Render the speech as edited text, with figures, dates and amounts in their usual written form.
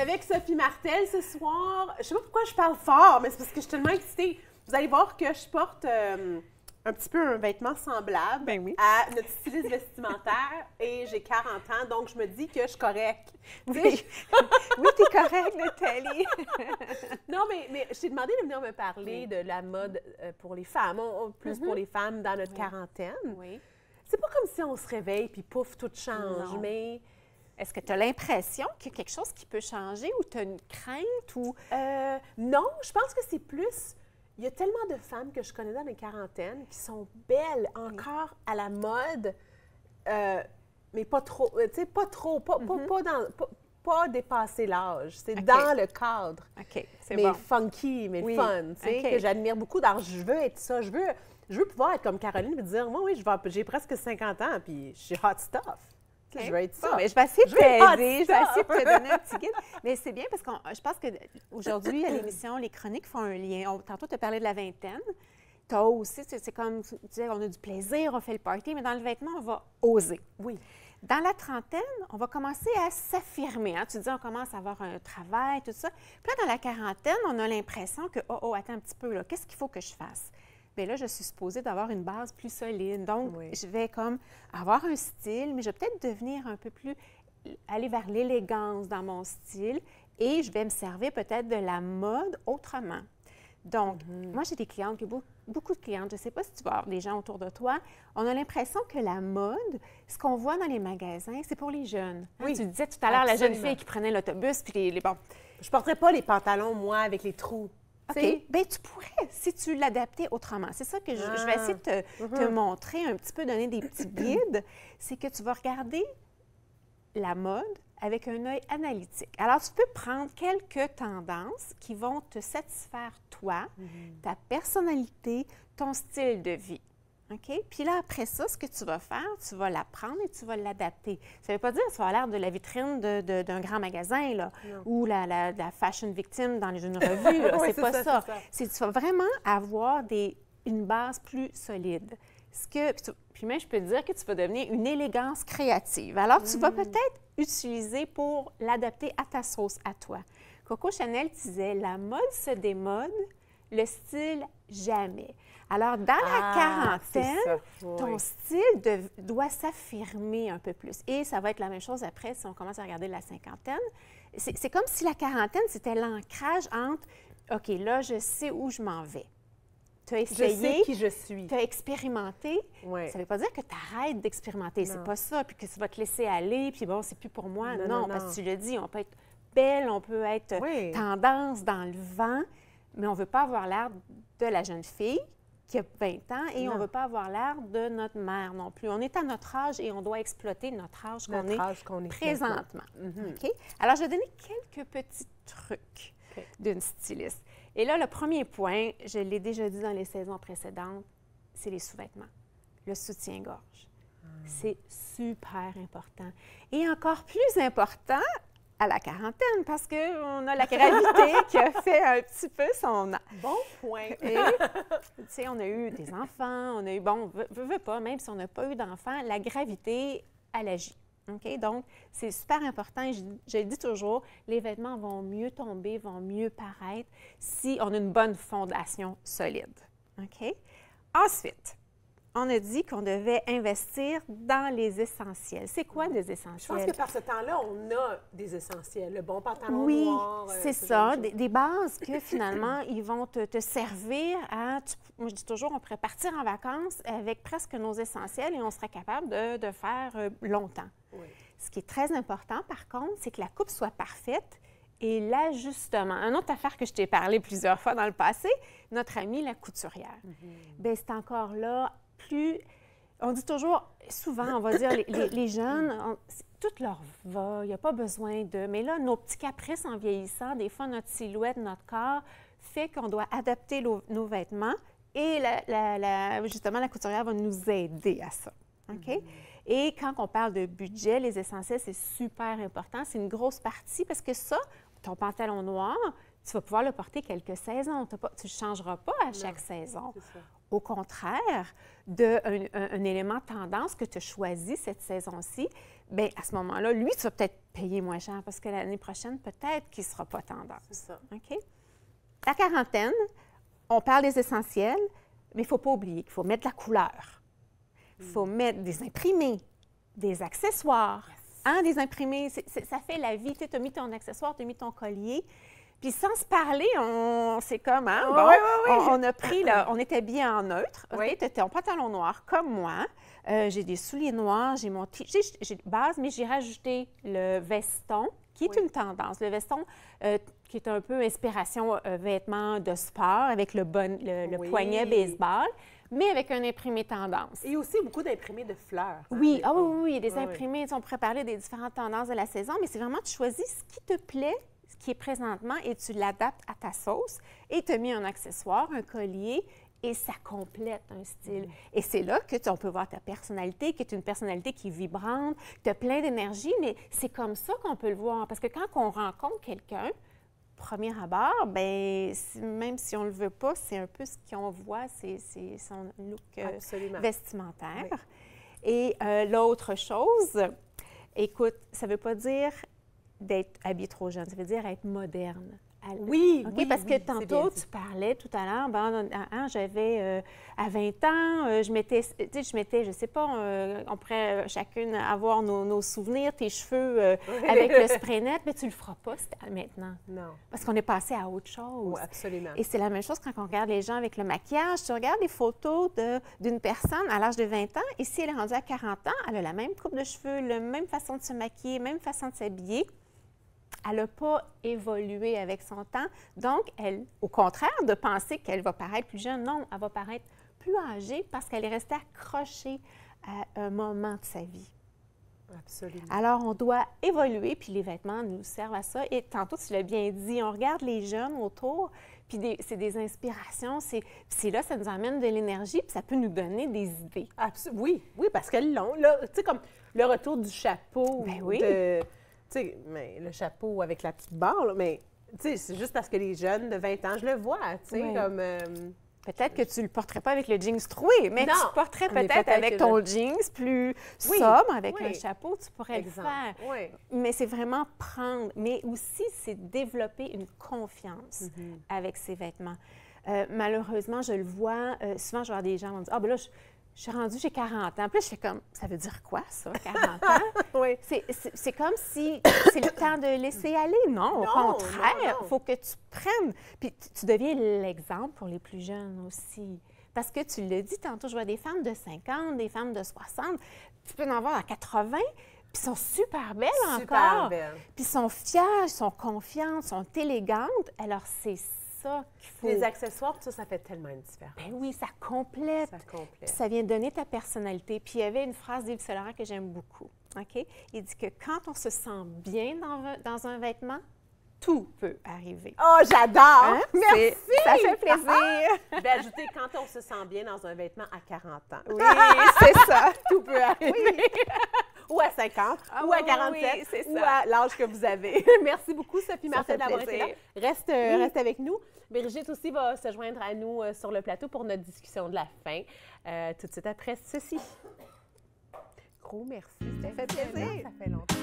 avec Sophie Martel ce soir. Je sais pas pourquoi je parle fort, mais c'est parce que je suis tellement excitée. Vous allez voir que je porte un petit peu un vêtement semblable à notre styliste vestimentaire et j'ai 40 ans, donc je me dis que je suis correcte. Oui, oui, t'es correcte, Nathalie. Non, mais je t'ai demandé de venir me parler de la mode pour les femmes, plus pour les femmes dans notre quarantaine. Oui. C'est pas comme si on se réveille puis pouf, tout change, Non. mais... Est-ce que tu as l'impression qu'il y a quelque chose qui peut changer ou tu as une crainte ou... Non, je pense que c'est plus... Il y a tellement de femmes que je connais dans les quarantaines qui sont belles, encore à la mode, mais pas trop, tu sais, pas trop, pas dépasser l'âge. C'est dans le cadre. OK, c'est mais bon. funky, mais fun, tu sais, que j'admire beaucoup. Alors, je veux être ça. Je veux pouvoir être comme Caroline et dire, moi, oui, j'ai presque 50 ans, puis je suis hot stuff. Je veux être ça. Bon, mais je vais essayer de t'aider, je vais essayer de te donner un petit guide. Mais c'est bien parce que je pense qu'aujourd'hui, à l'émission, les chroniques font un lien. Tantôt, tu as parlé de la vingtaine. Tu as aussi, c'est comme tu disais, on a du plaisir, on fait le party, mais dans le vêtement, on va oser. Oui. Dans la trentaine, on va commencer à s'affirmer. Hein? Tu dis, on commence à avoir un travail, tout ça. Puis là, dans la quarantaine, on a l'impression que, attends un petit peu, là, qu'est-ce qu'il faut que je fasse? Bien là, je suis supposée d'avoir une base plus solide. Donc, je vais comme avoir un style, mais je vais peut-être devenir un peu plus, aller vers l'élégance dans mon style et je vais me servir peut-être de la mode autrement. Donc, moi, j'ai des clientes, beaucoup de clientes, je ne sais pas si tu vas avoir des gens autour de toi, on a l'impression que la mode, ce qu'on voit dans les magasins, c'est pour les jeunes. Hein? Tu disais tout à l'heure, la jeune fille qui prenait l'autobus, puis les bon. Je ne porterais pas les pantalons, moi, avec les trous. OK. Bien, tu pourrais, si tu l'adaptais autrement. C'est ça que je vais essayer de te montrer, un petit peu donner des petits guides. C'est que tu vas regarder la mode avec un œil analytique. Alors, tu peux prendre quelques tendances qui vont te satisfaire, toi, ta personnalité, ton style de vie. OK? Puis là, après ça, ce que tu vas faire, tu vas la prendre et tu vas l'adapter. Ça ne veut pas dire que ça va l'air de la vitrine d'un grand magasin, là, ou la fashion victime dans une revue. C'est pas ça. Tu vas vraiment avoir une base plus solide. Puis même, je peux te dire que tu vas devenir une élégance créative. Alors, tu vas peut-être utiliser pour l'adapter à ta sauce, à toi. Coco Chanel disait, la mode se démode, le style jamais. Alors, dans la quarantaine, ton style doit s'affirmer un peu plus. Et ça va être la même chose après si on commence à regarder la cinquantaine. C'est comme si la quarantaine, c'était l'ancrage entre « OK, là, je sais où je m'en vais. » Tu as essayé, je sais qui je suis. Tu as expérimenté. Ça ne veut pas dire que tu arrêtes d'expérimenter. C'est pas ça. Puis que tu vas te laisser aller, puis bon, c'est plus pour moi. Non, parce que tu le dis, on peut être belle, on peut être tendance dans le vent, mais on ne veut pas avoir l'air de la jeune fille qui a 20 ans et on ne veut pas avoir l'air de notre mère non plus. On est à notre âge et on doit exploiter notre âge qu'on est présentement. OK? Alors, je vais donner quelques petits trucs d'une styliste. Et là, le premier point, je l'ai déjà dit dans les saisons précédentes, c'est les sous-vêtements, le soutien-gorge. C'est super important. Et encore plus important à la quarantaine, parce qu'on a la gravité qui a fait un petit peu son... Bon point! Et, tu sais, on a eu des enfants, on a eu... Bon, veut pas, même si on n'a pas eu d'enfants, la gravité, elle agit. OK? Donc, c'est super important. Je le dis toujours, les vêtements vont mieux tomber, vont mieux paraître si on a une bonne fondation solide. OK? Ensuite, on a dit qu'on devait investir dans les essentiels. C'est quoi des essentiels? Je pense que par ce temps-là, on a des essentiels. Le bon pantalon noir. Oui, c'est ça. Des bases que finalement, ils vont te servir à... Moi, je dis toujours, on pourrait partir en vacances avec presque nos essentiels et on serait capable de faire longtemps. Oui. Ce qui est très important, par contre, c'est que la coupe soit parfaite et l'ajustement. Une autre affaire que je t'ai parlé plusieurs fois dans le passé, notre amie la couturière. Bien, c'est encore là plus... On dit toujours, souvent, on va dire, les jeunes, tout leur va, il n'y a pas besoin de... Mais là, nos petits caprices en vieillissant, des fois, notre silhouette, notre corps, fait qu'on doit adapter nos vêtements et justement, la couturière va nous aider à ça. OK? Et quand on parle de budget, les essentiels, c'est super important. C'est une grosse partie parce que ça, ton pantalon noir, tu vas pouvoir le porter quelques saisons. Tu ne le changeras pas à chaque saison. Au contraire, un élément tendance que tu as choisi cette saison-ci, bien, à ce moment-là, lui, tu vas peut-être payer moins cher parce que l'année prochaine, peut-être qu'il ne sera pas tendance. C'est ça. OK? La quarantaine, on parle des essentiels, mais il ne faut pas oublier qu'il faut mettre de la couleur. Il faut mettre des imprimés, des accessoires. Hein, des imprimés, ça fait la vie. Tu as mis ton accessoire, tu as mis ton collier. Puis sans se parler, c'est comme, hein, on a pris, on est habillés en neutre. Okay? Tu as ton pantalon noir comme moi. J'ai des souliers noirs, j'ai mon j'ai base, mais j'ai rajouté le veston, qui est une tendance. Le veston, qui est un peu inspiration vêtements de sport, avec le poignet baseball, mais avec un imprimé tendance. Et aussi beaucoup d'imprimés de fleurs. Oui, il y a des imprimés. On pourrait parler des différentes tendances de la saison, mais c'est vraiment, tu choisis ce qui te plaît, ce qui est présentement, et tu l'adaptes à ta sauce. Et tu as mis un accessoire, un collier, et ça complète un style. Et c'est là que on peut voir ta personnalité, qui est une personnalité qui est vibrante, tu as plein d'énergie, mais c'est comme ça qu'on peut le voir. Parce que quand on rencontre quelqu'un, premier abord, bien, même si on ne le veut pas, c'est un peu ce qu'on voit, c'est son look vestimentaire. Oui. Et l'autre chose, écoute, ça ne veut pas dire d'être habillé trop jeune, ça veut dire être moderne. Oui, parce que tantôt, tu parlais tout à l'heure, j'avais à 20 ans, je mettais, je sais pas, on pourrait chacune avoir nos souvenirs, tes cheveux avec le spray net, mais tu le feras pas maintenant. Non. Parce qu'on est passé à autre chose. Oui, absolument. Et c'est la même chose quand on regarde les gens avec le maquillage. Tu regardes les photos d'une personne à l'âge de 20 ans, et si elle est rendue à 40 ans, elle a la même coupe de cheveux, la même façon de se maquiller, même façon de s'habiller. Elle n'a pas évolué avec son temps. Donc, elle, au contraire de penser qu'elle va paraître plus jeune, non, elle va paraître plus âgée parce qu'elle est restée accrochée à un moment de sa vie. Absolument. Alors, on doit évoluer, puis les vêtements nous servent à ça. Et tantôt, tu l'as bien dit, on regarde les jeunes autour, puis c'est des inspirations. C'est là, ça nous amène de l'énergie, puis ça peut nous donner des idées. Oui, parce qu'elles l'ont. Tu sais, comme le retour du chapeau. Ben oui. Tu sais, mais le chapeau avec la petite barre, là, mais tu sais, c'est juste parce que les jeunes de 20 ans, je le vois, tu sais, comme... Peut-être que tu le porterais pas avec le jeans troué, mais tu le porterais peut-être avec ton jeans plus sobre, avec un chapeau, tu pourrais le faire. Oui. Mais c'est vraiment prendre, mais aussi c'est développer une confiance avec ses vêtements. Malheureusement, je le vois, souvent je vois des gens qui me disent « Ah, ben là, je suis rendue, j'ai 40 ans. » Puis là, je fais comme, ça veut dire quoi, ça, 40 ans? Oui. C'est comme si c'est le temps de laisser aller. Non, au contraire, il faut que tu prennes. Puis tu deviens l'exemple pour les plus jeunes aussi. Parce que tu l'as dit tantôt, je vois des femmes de 50, des femmes de 60. Tu peux en avoir à 80, puis ils sont super belles encore. Super belles. Puis ils sont fiers, ils sont confiantes, ils sont élégantes. Alors, c'est ça qu'il faut. Les accessoires, ça fait tellement une différence. Ben oui, ça complète. Ça complète. Puis ça vient donner ta personnalité. Puis il y avait une phrase d'Yves Saint Laurent que j'aime beaucoup. OK? Il dit que quand on se sent bien dans un vêtement, tout peut arriver. Oh, j'adore! Hein? Merci! Ça fait plaisir! Ben, ajoutez, quand on se sent bien dans un vêtement à 40 ans. Oui, c'est ça. Tout peut arriver. Oui. Ou à 50, ou à 47, ou à l'âge que vous avez. Merci beaucoup, Sophie Martel, d'avoir été là. Reste avec nous. Brigitte aussi va se joindre à nous sur le plateau pour notre discussion de la fin, tout de suite après ceci. Gros merci. Ça fait plaisir. Ça fait longtemps.